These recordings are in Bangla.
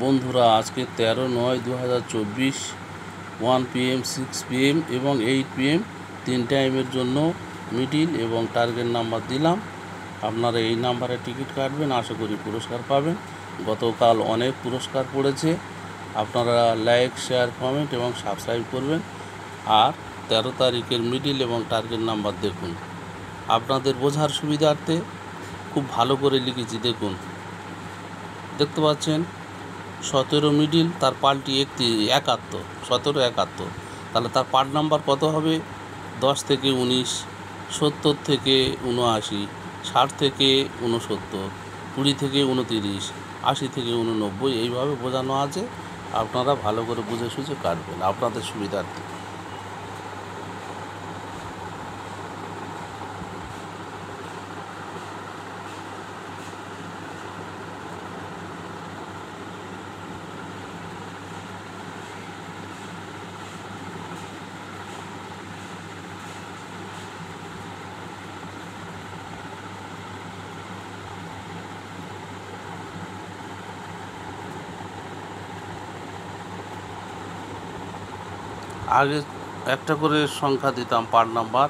বন্ধুরা, আজকে 13/9/2024 1 PM 6 PM এবং 8 PM 3 টাইমের জন্য মিডিল এবং টার্গেট নাম্বার দিলাম। আপনারা এই নাম্বারে টিকিট কাটবেন, আশা করি পুরস্কার পাবেন। গতকাল অনেক পুরস্কার পড়েছে। আপনারা লাইক, শেয়ার, কমেন্ট এবং সাবস্ক্রাইব করবেন। আর 13 তারিখের মিডিল এবং টার্গেট নাম্বার দেখুন। আপনাদের বোঝার সুবিধার্থে খুব ভালো করে লিখেছি, দেখুন, দেখতে পাচ্ছেন 17 মিডিল, তার পাল্টি 71, 17 71, তাহলে তার পার্ট নাম্বার কত হবে? 10 থেকে 19, 70 থেকে 79, 60 থেকে 69, 20 থেকে 29, 80 থেকে 89, এইভাবে বোঝানো আছে। আপনারা ভালো করে বুঝে সুঝে কাটবেন আপনাদের সুবিধার্থে। আগে একটা করে সংখ্যা দিতাম পার্ট নাম্বার,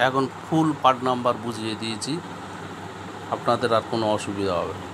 এখন ফুল পার্ট নাম্বার বুঝিয়ে দিয়েছি, আপনাদের আর কোনো অসুবিধা হবে না।